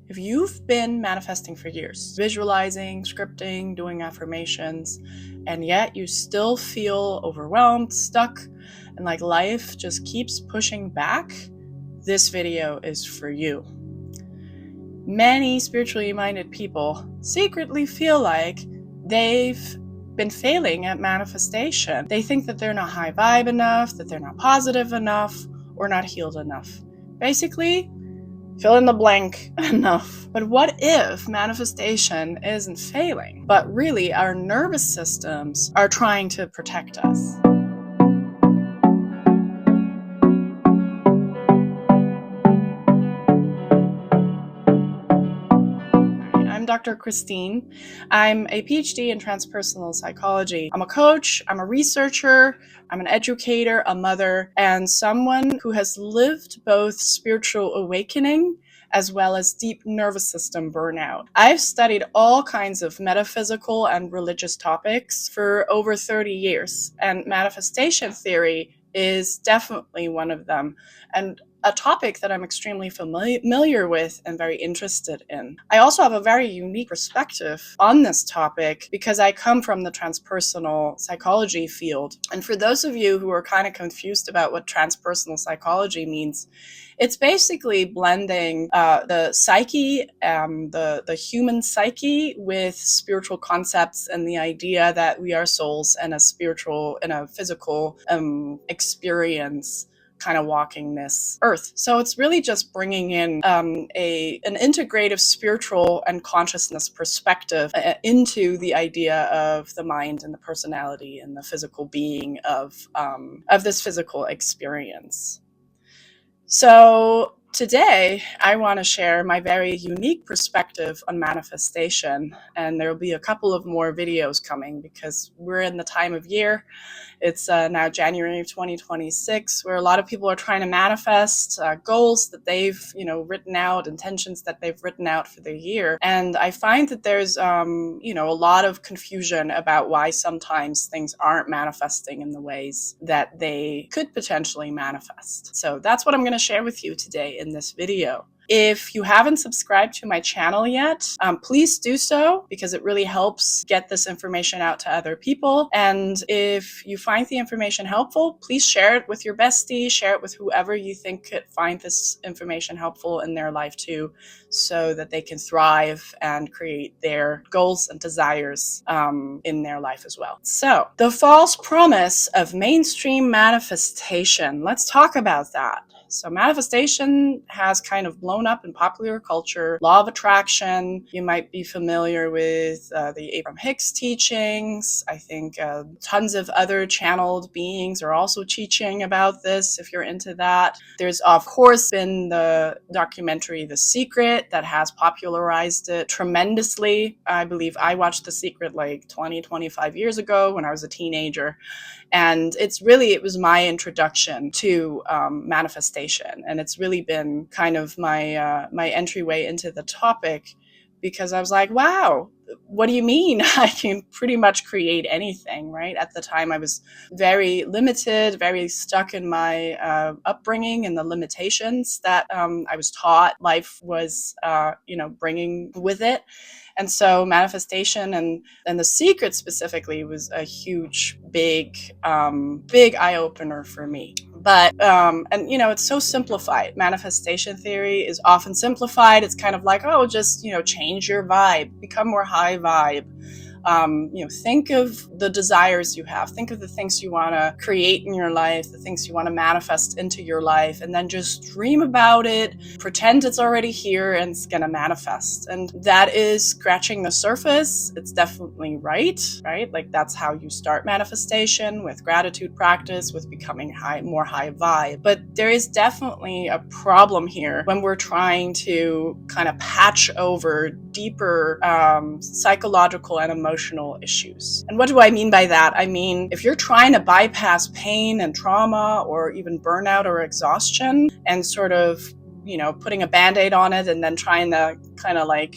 If you've been manifesting for years, visualizing, scripting, doing affirmations, and yet you still feel overwhelmed, stuck, and like life just keeps pushing back, this video is for you. Many spiritually minded people secretly feel like they've been failing at manifestation. They think that they're not high vibe enough, that they're not positive enough, or not healed enough. Basically, fill in the blank enough. But what if manifestation isn't failing, but really our nervous systems are trying to protect us? I'm Dr. Christine. I'm a PhD in Transpersonal Psychology. I'm a coach, I'm a researcher, I'm an educator, a mother, and someone who has lived both spiritual awakening as well as deep nervous system burnout. I've studied all kinds of metaphysical and religious topics for over 30 years, and manifestation theory is definitely one of them, and a topic that I'm extremely familiar with and very interested in. I also have a very unique perspective on this topic because I come from the transpersonal psychology field. And for those of you who are kind of confused about what transpersonal psychology means, it's basically blending the psyche, the human psyche, with spiritual concepts and the idea that we are souls and a physical experience kind of walking this earth. So it's really just bringing in an integrative spiritual and consciousness perspective into the idea of the mind and the personality and the physical being of this physical experience. So today, I want to share my very unique perspective on manifestation, and there will be a couple of more videos coming because we're in the time of year. It's now January of 2026, where a lot of people are trying to manifest goals that they've, written out, intentions that they've written out for the year. And I find that there's, a lot of confusion about why sometimes things aren't manifesting in the ways that they could potentially manifest. So that's what I'm going to share with you today in this video. If you haven't subscribed to my channel yet, please do so because it really helps get this information out to other people. And if you find the information helpful, please share it with your bestie, share it with whoever you think could find this information helpful in their life too, so that they can thrive and create their goals and desires in their life as well. So, the false promise of mainstream manifestation. Let's talk about that. So manifestation has kind of blown up in popular culture. Law of attraction, you might be familiar with the Abraham Hicks teachings. I think tons of other channeled beings are also teaching about this if you're into that. There's of course been the documentary The Secret that has popularized it tremendously. I believe I watched The Secret like 25 years ago when I was a teenager. And it was my introduction to manifestation. And it's really been kind of my entryway into the topic because I was like, wow, what do you mean? I can pretty much create anything, right? At the time, I was very limited, very stuck in my upbringing and the limitations that I was taught life was, bringing with it. And so manifestation and The Secret specifically was a huge, big eye-opener for me. But, it's so simplified. Manifestation theory is often simplified. It's kind of like, oh, just, change your vibe, become more high vibe. Think of the desires you have. Think of the things you want to create in your life, the things you want to manifest into your life, and then just dream about it, pretend it's already here and it's going to manifest. And that is scratching the surface. It's definitely right? Like that's how you start manifestation, with gratitude practice, with becoming more high vibe. But there is definitely a problem here when we're trying to kind of patch over deeper psychological and emotional issues. And what do I mean by that? I mean, if you're trying to bypass pain and trauma or even burnout or exhaustion and sort of, putting a Band-Aid on it and then trying to kind of like,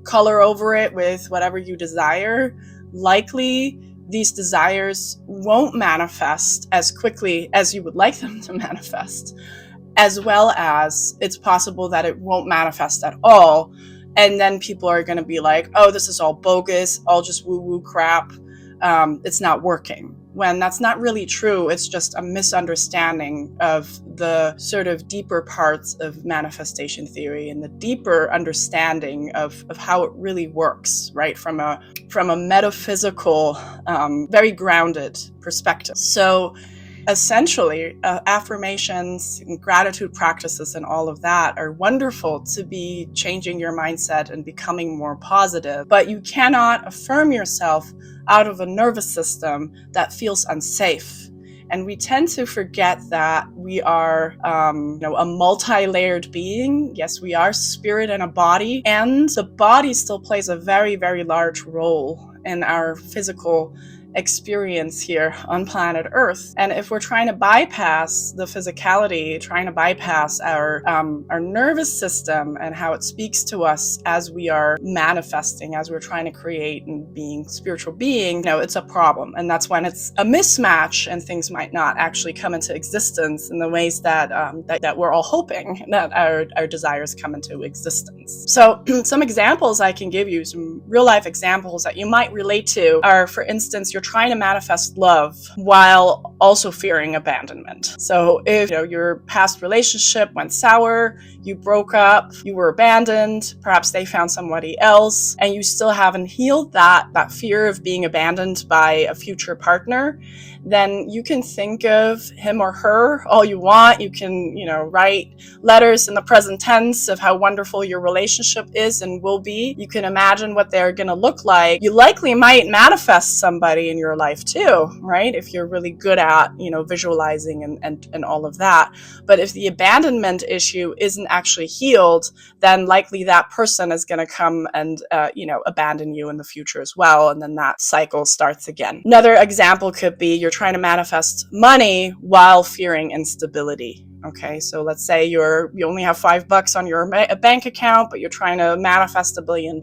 color over it with whatever you desire, likely these desires won't manifest as quickly as you would like them to manifest. as well as it's possible that it won't manifest at all. And then people are going to be like, oh, this is all bogus, all just woo-woo crap. It's not working. When that's not really true. It's just a misunderstanding of the sort of deeper parts of manifestation theory and the deeper understanding of how it really works, right? From a metaphysical, very grounded perspective. So essentially, affirmations and gratitude practices and all of that are wonderful to be changing your mindset and becoming more positive. But you cannot affirm yourself out of a nervous system that feels unsafe. And we tend to forget that we are a multi-layered being. Yes, we are spirit and a body. And the body still plays a very, very large role in our physical experience here on planet Earth. And if we're trying to bypass the physicality, trying to bypass our nervous system and how it speaks to us as we are manifesting, as we're trying to create and being spiritual being, it's a problem. And that's when it's a mismatch and things might not actually come into existence in the ways that that we're all hoping that our desires come into existence. So some examples I can give you, some real life examples that you might relate to are, for instance, you're trying to manifest love while also fearing abandonment. So if your past relationship went sour, you broke up, you were abandoned, perhaps they found somebody else, and you still haven't healed that fear of being abandoned by a future partner, then you can think of him or her all you want. You can, write letters in the present tense of how wonderful your relationship is and will be. You can imagine what they're going to look like. You likely might manifest somebody in your life too, right? If you're really good at, visualizing and all of that. But if the abandonment issue isn't actually healed, then likely that person is going to come and, abandon you in the future as well. And then that cycle starts again. Another example could be you're trying to manifest money while fearing instability. Okay, so let's say you only have $5 on your bank account, but you're trying to manifest $1 billion,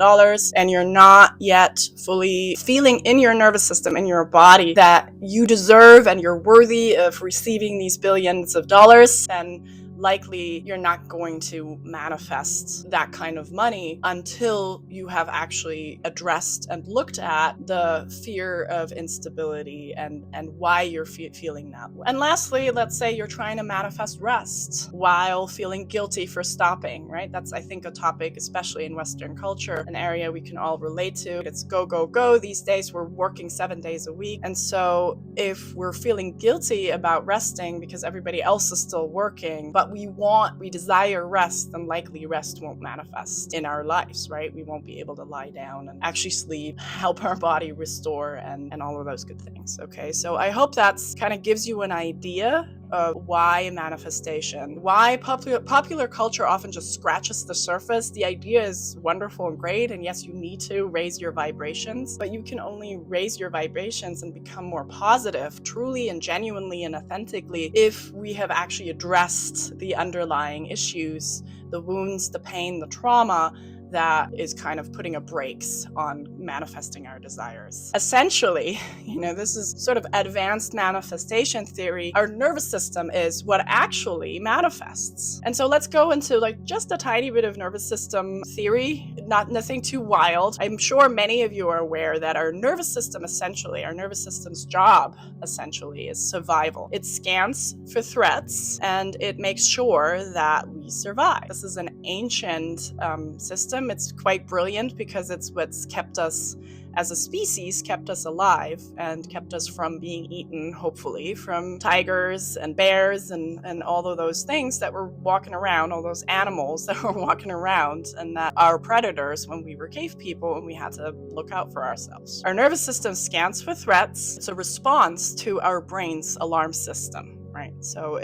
and you're not yet fully feeling in your nervous system, in your body, that you deserve and you're worthy of receiving these billions of dollars, then likely you're not going to manifest that kind of money until you have actually addressed and looked at the fear of instability and why you're feeling that way. And lastly, let's say you're trying to manifest rest while feeling guilty for stopping, right? That's, I think, a topic, especially in Western culture, an area we can all relate to. It's go, go, go. These days we're working 7 days a week. And so if we're feeling guilty about resting because everybody else is still working, but we desire rest, then likely rest won't manifest in our lives, right? We won't be able to lie down and actually sleep, help our body restore, and all of those good things. Okay, so I hope that's kind of gives you an idea of why manifestation, why popular culture often just scratches the surface. The idea is wonderful and great, and yes, you need to raise your vibrations, but you can only raise your vibrations and become more positive, truly and genuinely and authentically, if we have actually addressed the underlying issues, the wounds, the pain, the trauma that is kind of putting a brakes on manifesting our desires. Essentially, this is sort of advanced manifestation theory. Our nervous system is what actually manifests. And so let's go into just a tiny bit of nervous system theory, nothing too wild. I'm sure many of you are aware that our nervous system's job essentially is survival. It scans for threats and it makes sure that we survive. This is an ancient system. It's quite brilliant because it's what's kept us as a species, kept us alive and kept us from being eaten, hopefully, from tigers and bears and all of those things that were walking around, all those animals that were walking around and that are predators when we were cave people and we had to look out for ourselves. Our nervous system scans for threats. It's a response to our brain's alarm system, right? So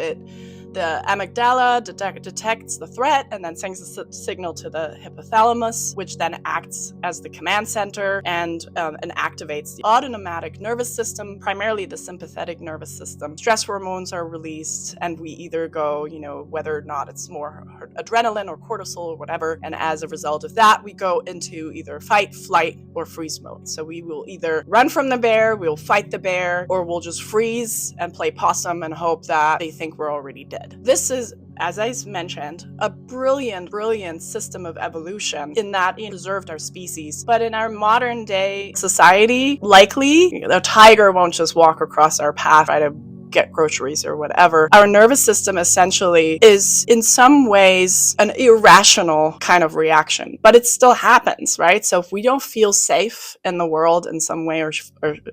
the amygdala detects the threat and then sends a signal to the hypothalamus, which then acts as the command center and activates the autonomic nervous system, primarily the sympathetic nervous system. Stress hormones are released, and we either go, whether or not it's more adrenaline or cortisol or whatever, and as a result of that, we go into either fight, flight, or freeze mode. So we will either run from the bear, we'll fight the bear, or we'll just freeze and play possum and hope that they think we're already dead. unsafe. This is, as I mentioned, a brilliant system of evolution in that it preserved our species. But in our modern day society, likely a tiger won't just walk across our path, try to get groceries or whatever. Our nervous system essentially is in some ways an irrational kind of reaction, but it still happens, right? So if we don't feel safe in the world in some way or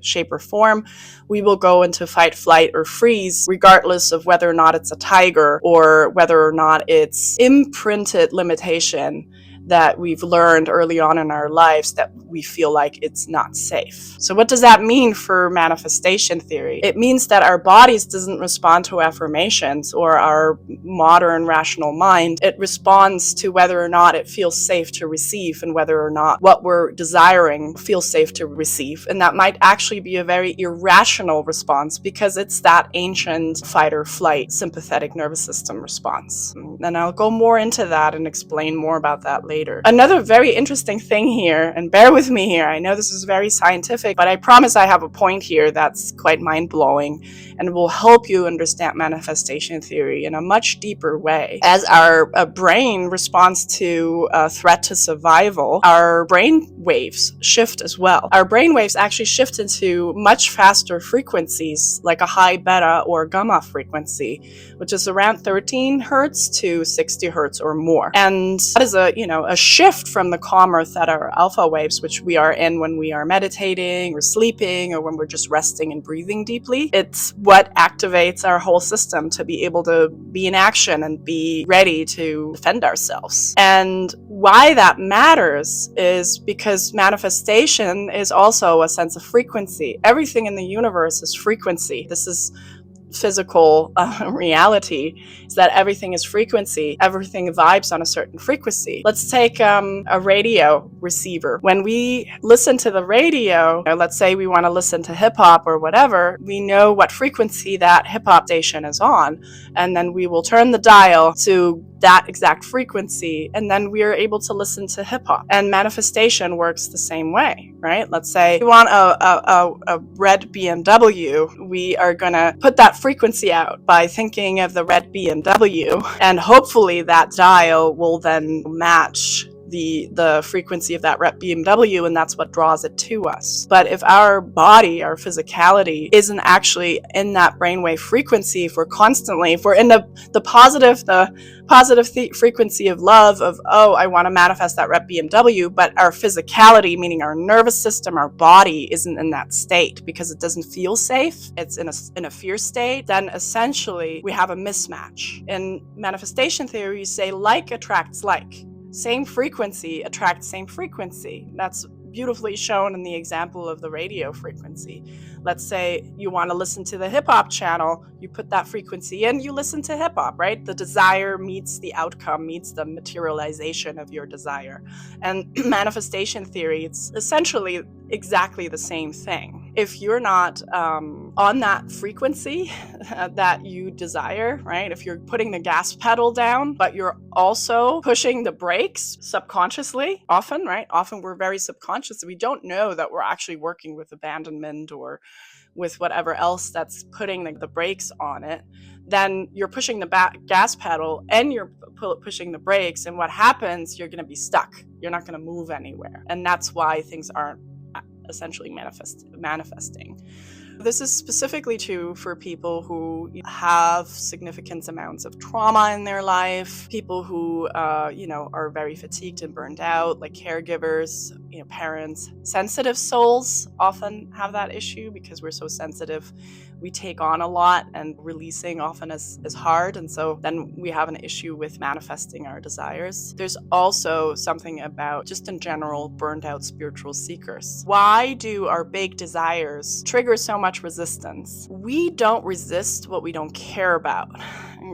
shape or form, we will go into fight, flight, or freeze, regardless of whether or not it's a tiger or whether or not it's imprinted limitation that we've learned early on in our lives that we feel like it's not safe. So what does that mean for manifestation theory? It means that our bodies doesn't respond to affirmations or our modern rational mind. It responds to whether or not it feels safe to receive and whether or not what we're desiring feels safe to receive. And that might actually be a very irrational response because it's that ancient fight or flight sympathetic nervous system response. And I'll go more into that and explain more about that later. Another very interesting thing here, and bear with me here, I know this is very scientific, but I promise I have a point here that's quite mind-blowing and will help you understand manifestation theory in a much deeper way. As our brain responds to a threat to survival, our brain waves shift as well. Our brain waves actually shift into much faster frequencies, like a high beta or gamma frequency, which is around 13 hertz to 60 hertz or more. And that is a shift from the calmer theta or alpha waves, which we are in when we are meditating or sleeping or when we're just resting and breathing deeply. It's what activates our whole system to be able to be in action and be ready to defend ourselves. And why that matters is because manifestation is also a sense of frequency. Everything in the universe is frequency. This is physical reality, is that everything is frequency. Everything vibes on a certain frequency. Let's take a radio receiver. When we listen to the radio, let's say we want to listen to hip hop or whatever, we know what frequency that hip hop station is on, and then we will turn the dial to that exact frequency, and then we are able to listen to hip hop. And manifestation works the same way, right? Let's say we want a red BMW. We are gonna put that frequency out by thinking of the red BMW, and hopefully that dial will then match the frequency of that red BMW, and that's what draws it to us. But if our body, our physicality, isn't actually in that brainwave frequency, if we're in the positive frequency of love, of, oh, I want to manifest that red BMW, but our physicality, meaning our nervous system, our body, isn't in that state because it doesn't feel safe, it's in a fear state, then essentially we have a mismatch. In manifestation theory, you say like attracts like. Same frequency attracts same frequency. That's beautifully shown in the example of the radio frequency. Let's say you want to listen to the hip hop channel, you put that frequency in, you listen to hip hop, right? The desire meets the outcome, meets the materialization of your desire. And manifestation theory, it's essentially exactly the same thing. If you're not on that frequency that you desire, right? If you're putting the gas pedal down, but you're also pushing the brakes subconsciously, often, right? Often we're very subconscious. We don't know that we're actually working with abandonment or with whatever else that's putting the brakes on it. Then you're pushing the gas pedal and you're pushing the brakes. And what happens? You're going to be stuck. You're not going to move anywhere. And that's why things aren't essentially manifesting. This is specifically true for people who have significant amounts of trauma in their life, people who, are very fatigued and burned out, like caregivers, parents. Sensitive souls often have that issue because we're so sensitive. We take on a lot and releasing often is hard. And so then we have an issue with manifesting our desires. There's also something about just in general burned out spiritual seekers. Why do our big desires trigger so much resistance? We don't resist what we don't care about.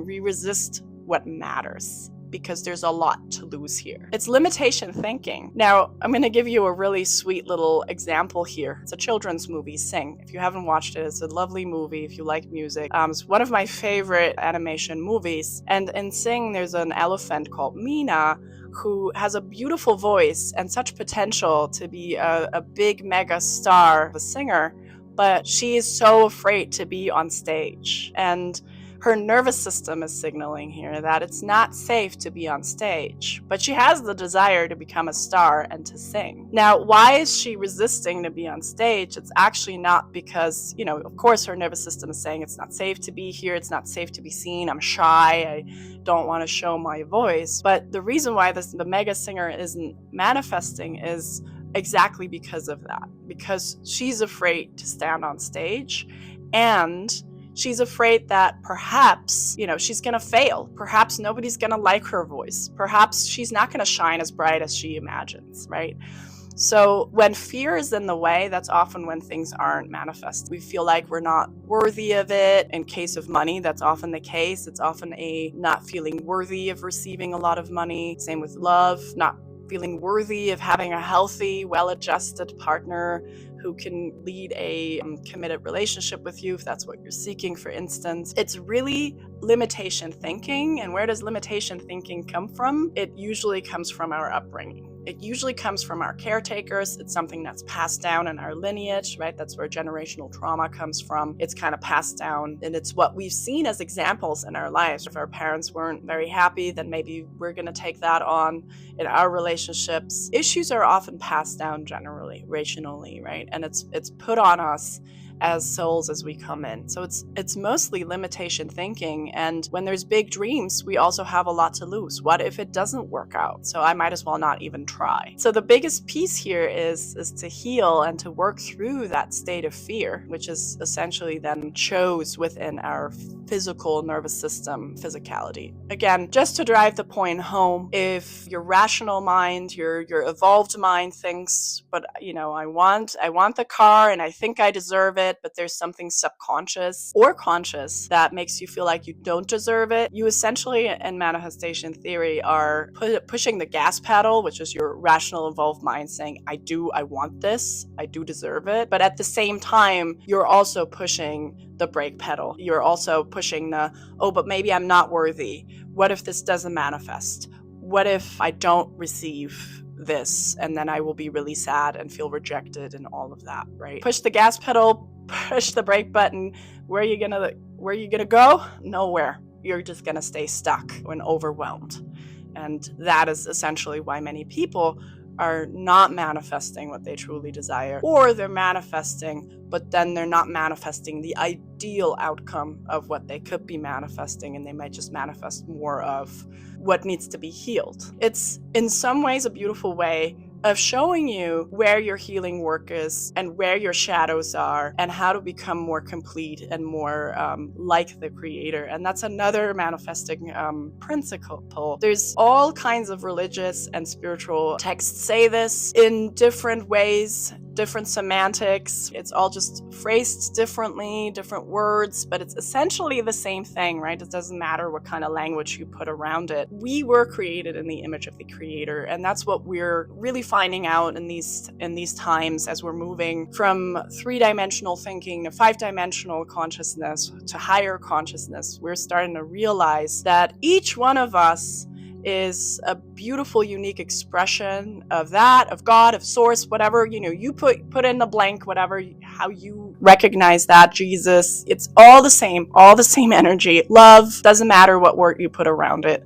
We resist what matters, because there's a lot to lose here. It's limitation thinking. Now, I'm going to give you a really sweet little example here. It's a children's movie, Sing. If you haven't watched it, it's a lovely movie if you like music. It's one of my favorite animation movies. And in Sing, there's an elephant called Mina who has a beautiful voice and such potential to be a big mega star, a singer, but she is so afraid to be on stage. And Her nervous system is signaling here that it's not safe to be on stage, but she has the desire to become a star and to sing. Now, why is she resisting to be on stage? It's actually not because, of course her nervous system is saying it's not safe to be here, it's not safe to be seen, I'm shy, I don't want to show my voice. But the reason why the mega singer isn't manifesting is exactly because of that, because she's afraid to stand on stage, and she's afraid that perhaps, she's going to fail. Perhaps nobody's going to like her voice. Perhaps she's not going to shine as bright as she imagines, right? So when fear is in the way, that's often when things aren't manifest. We feel like we're not worthy of it. In case of money, that's often the case. It's often a not feeling worthy of receiving a lot of money. Same with love, not feeling worthy of having a healthy, well-adjusted partner who can lead a committed relationship with you, if that's what you're seeking, for instance. It's really limitation thinking. And where does limitation thinking come from? It usually comes from our upbringing. It usually comes from our caretakers. It's something that's passed down in our lineage, right? That's where generational trauma comes from. It's kind of passed down, and it's what we've seen as examples in our lives. If our parents weren't very happy, then maybe we're going to take that on in our relationships. Issues are often passed down generationally, right? And it's put on us as souls as we come in. So it's mostly limitation thinking. And when there's big dreams, we also have a lot to lose. What if it doesn't work out? So I might as well not even try. So the biggest piece here is to heal and to work through that state of fear, which is essentially then shows within our physical nervous system physicality. Again, just to drive the point home, if your rational mind, your evolved mind thinks, but I want the car and I think I deserve it, but there's something subconscious or conscious that makes you feel like you don't deserve it, you essentially, in manifestation theory, are pushing the gas pedal, which is your rational evolved mind saying, I want this, I do deserve it. But at the same time, you're also pushing the brake pedal. You're also pushing but maybe I'm not worthy. What if this doesn't manifest? What if I don't receive this, and then I will be really sad and feel rejected and all of that, right? Push the gas pedal, push the brake button. Where are you gonna go? Nowhere. You're just gonna stay stuck and overwhelmed. And that is essentially why many people are not manifesting what they truly desire, or they're manifesting, but then they're not manifesting the ideal outcome of what they could be manifesting, and they might just manifest more of what needs to be healed. It's in some ways a beautiful way of showing you where your healing work is and where your shadows are and how to become more complete and more like the creator. And that's another manifesting principle. There's all kinds of religious and spiritual texts say this in different ways, different semantics. It's all just phrased differently, different words, but it's essentially the same thing, right? It doesn't matter what kind of language you put around it. We were created in the image of the creator, and that's what we're really finding out in these times as we're moving from 3-dimensional thinking to 5-dimensional consciousness to higher consciousness. We're starting to realize that each one of us is a beautiful, unique expression of that, of God, of source, whatever, you put in the blank, whatever, how you recognize that, Jesus, it's all the same energy. Love, doesn't matter what word you put around it.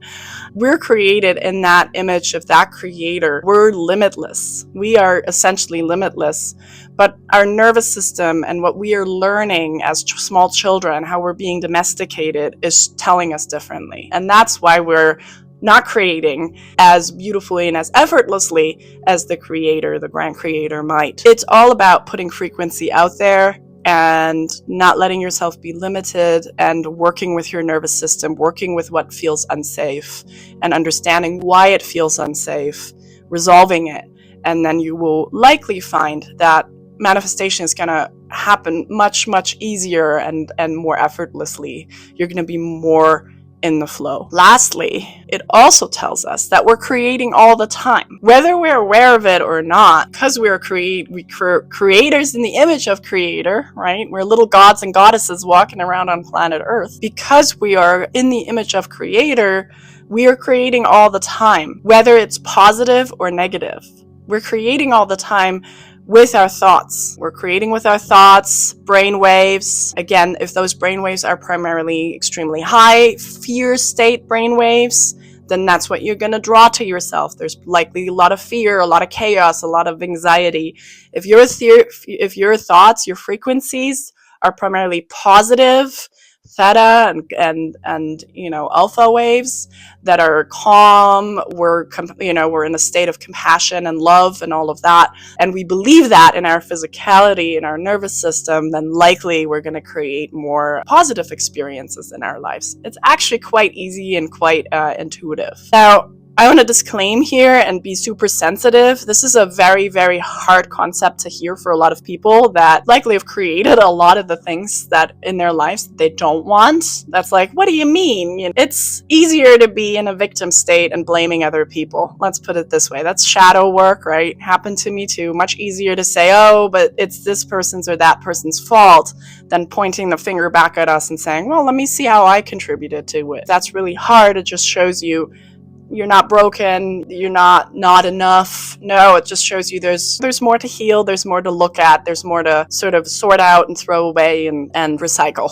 We're created in that image of that creator. We're limitless. We are essentially limitless, but our nervous system and what we are learning as small children, how we're being domesticated, is telling us differently. And that's why we're not creating as beautifully and as effortlessly as the creator, the grand creator, might. It's all about putting frequency out there and not letting yourself be limited, and working with your nervous system, working with what feels unsafe and understanding why it feels unsafe, resolving it. And then you will likely find that manifestation is going to happen much, much easier and more effortlessly. You're going to be more in the flow. Lastly, it also tells us that we're creating all the time, whether we're aware of it or not, because we're creators in the image of creator, right? We're little gods and goddesses walking around on planet Earth. Because we are in the image of creator, we are creating all the time, whether it's positive or negative. We're creating all the time, with our thoughts. We're creating with our thoughts, brain waves. Again, if those brain waves are primarily extremely high, fear state brain waves, then that's what you're going to draw to yourself. There's likely a lot of fear, a lot of chaos, a lot of anxiety. If your thoughts, your frequencies are primarily positive, theta and alpha waves that are calm, we're in a state of compassion and love and all of that, and we believe that in our physicality, in our nervous system, then likely we're going to create more positive experiences in our lives. It's actually quite easy and quite intuitive. Now, I want to disclaim here and be super sensitive. This is a very, very hard concept to hear for a lot of people that likely have created a lot of the things that in their lives that they don't want. That's like, what do you mean? It's easier to be in a victim state and blaming other people. Let's put it this way. That's shadow work, right? Happened to me too. Much easier to say, oh, but it's this person's or that person's fault than pointing the finger back at us and saying, well, let me see how I contributed to it. That's really hard. It just shows you you're not broken, you're not enough. No, it just shows you there's more to heal, there's more to look at, there's more to sort of sort out and throw away and recycle,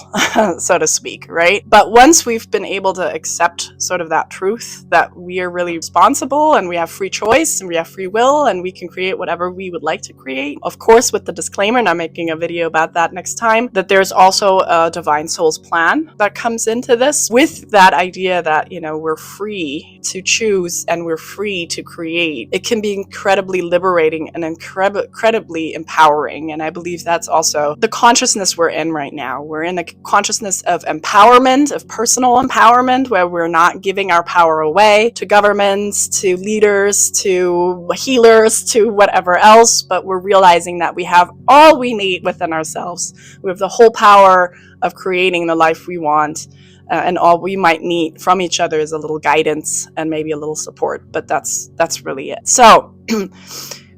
so to speak, right? But once we've been able to accept sort of that truth that we are really responsible and we have free choice and we have free will and we can create whatever we would like to create, of course with the disclaimer, and I'm making a video about that next time, that there's also a divine soul's plan that comes into this with that idea that, we're free to choose and we're free to create. It can be incredibly liberating and incredibly empowering. And I believe that's also the consciousness we're in right now. We're in a consciousness of empowerment, of personal empowerment, where we're not giving our power away to governments, to leaders, to healers, to whatever else, but we're realizing that we have all we need within ourselves. We have the whole power of creating the life we want. And all we might need from each other is a little guidance and maybe a little support, but that's really it. So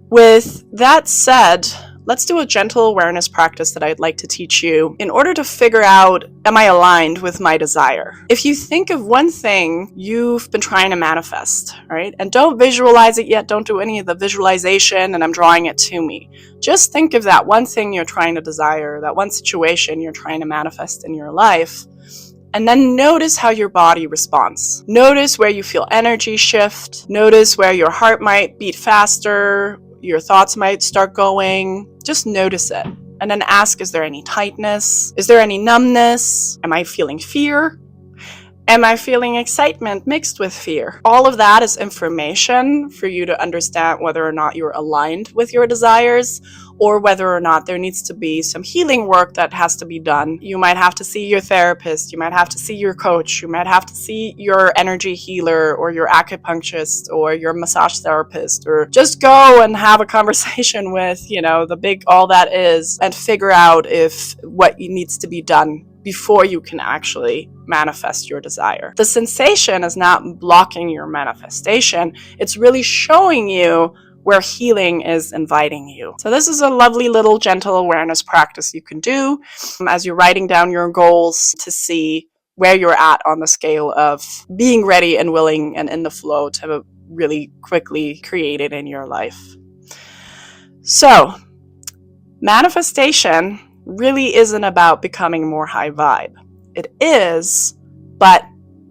with that said, let's do a gentle awareness practice that I'd like to teach you in order to figure out, am I aligned with my desire? If you think of one thing you've been trying to manifest, right? And don't visualize it yet, don't do any of the visualization and I'm drawing it to me. Just think of that one thing you're trying to desire, that one situation you're trying to manifest in your life. And then notice how your body responds. Notice where you feel energy shift. Notice where your heart might beat faster, your thoughts might start going. Just notice it. And then ask, is there any tightness? Is there any numbness? Am I feeling fear? Am I feeling excitement mixed with fear? All of that is information for you to understand whether or not you're aligned with your desires or whether or not there needs to be some healing work that has to be done. You might have to see your therapist, you might have to see your coach, you might have to see your energy healer or your acupuncturist or your massage therapist, or just go and have a conversation with, the big all that is and figure out if what needs to be done before you can actually manifest your desire. The sensation is not blocking your manifestation. It's really showing you where healing is inviting you. So this is a lovely little gentle awareness practice you can do as you're writing down your goals to see where you're at on the scale of being ready and willing and in the flow to really quickly create it in your life. So, manifestation really isn't about becoming more high vibe. It is, but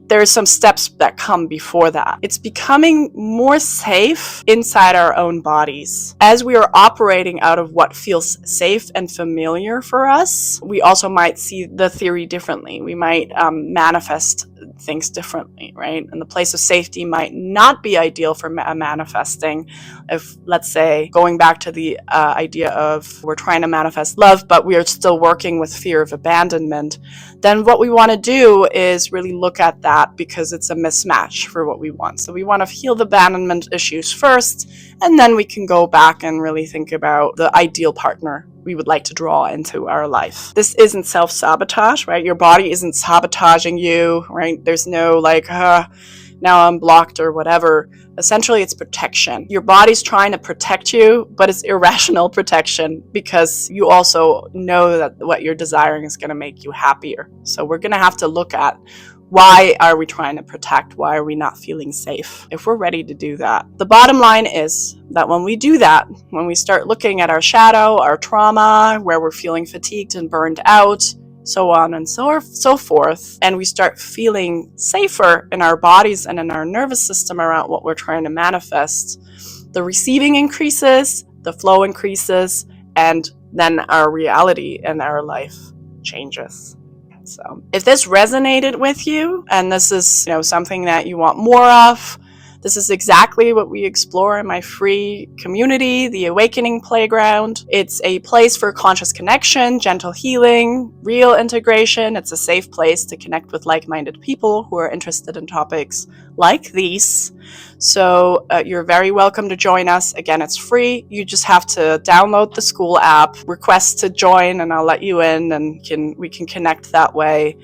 there's some steps that come before that. It's becoming more safe inside our own bodies. As we are operating out of what feels safe and familiar for us, we also might see the theory differently. We might manifest things differently, right? And the place of safety might not be ideal for manifesting. If, let's say, going back to the idea of we're trying to manifest love, but we are still working with fear of abandonment, then what we want to do is really look at that because it's a mismatch for what we want. So we want to heal the abandonment issues first, and then we can go back and really think about the ideal partner we would like to draw into our life. This isn't self-sabotage, right? Your body isn't sabotaging you, right? There's no like, now I'm blocked or whatever. Essentially, it's protection. Your body's trying to protect you, but it's irrational protection because you also know that what you're desiring is going to make you happier. So we're going to have to look at Why are we trying to protect? Why are we not feeling safe? If we're ready to do that. The bottom line is that when we do that, when we start looking at our shadow, our trauma, where we're feeling fatigued and burned out, so on and so forth, and we start feeling safer in our bodies and in our nervous system around what we're trying to manifest, the receiving increases, the flow increases, and then our reality and our life changes. So if this resonated with you and this is, something that you want more of, this is exactly what we explore in my free community, the Awakening Playground. It's a place for conscious connection, gentle healing, real integration. It's a safe place to connect with like-minded people who are interested in topics like these. So you're very welcome to join us. Again, it's free. You just have to download the school app, request to join, and I'll let you in, and we can connect that way.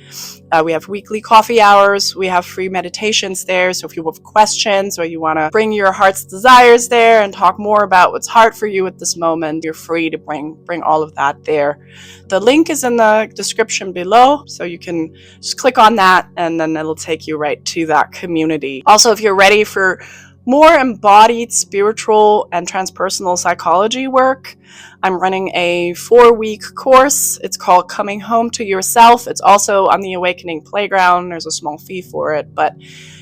We have weekly coffee hours. We have free meditations there. So if you have questions or you want to bring your heart's desires there and talk more about what's hard for you at this moment, you're free to bring all of that there. The link is in the description below, so you can just click on that and then it'll take you right to that community. Also, if you're ready for more embodied spiritual and transpersonal psychology work, I'm running a 4-week course. It's called Coming Home to Yourself. It's also on the Awakening Playground. There's a small fee for it, but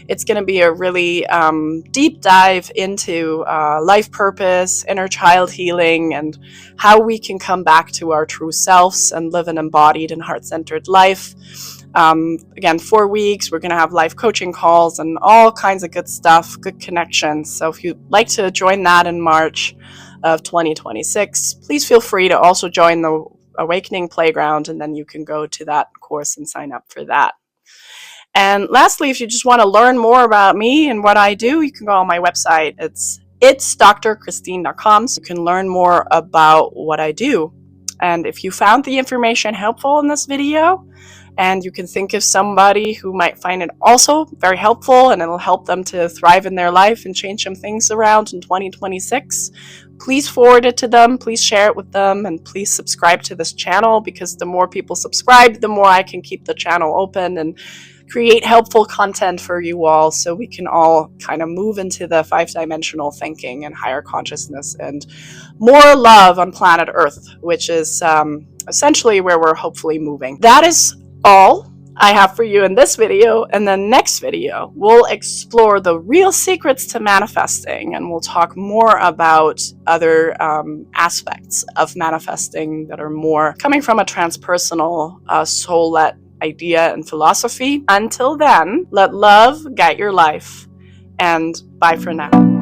it's going to be a really deep dive into life purpose, inner child healing, and how we can come back to our true selves and live an embodied and heart-centered life. Again, 4 weeks, we're going to have live coaching calls and all kinds of good stuff, good connections. So if you'd like to join that in March of 2026, please feel free to also join the Awakening Playground, and then you can go to that course and sign up for that. And lastly, if you just want to learn more about me and what I do, you can go on my website. It's drchristine.com, so you can learn more about what I do. And if you found the information helpful in this video, and you can think of somebody who might find it also very helpful and it'll help them to thrive in their life and change some things around in 2026, please forward it to them, please share it with them, and please subscribe to this channel, because the more people subscribe, the more I can keep the channel open and create helpful content for you all, so we can all kind of move into the 5-dimensional thinking and higher consciousness and more love on planet Earth, which is essentially where we're hopefully moving. That is all I have for you in this video. And the next video, we'll explore the real secrets to manifesting, and we'll talk more about other aspects of manifesting that are more coming from a transpersonal, soul-led idea and philosophy. Until then, let love guide your life, and bye for now.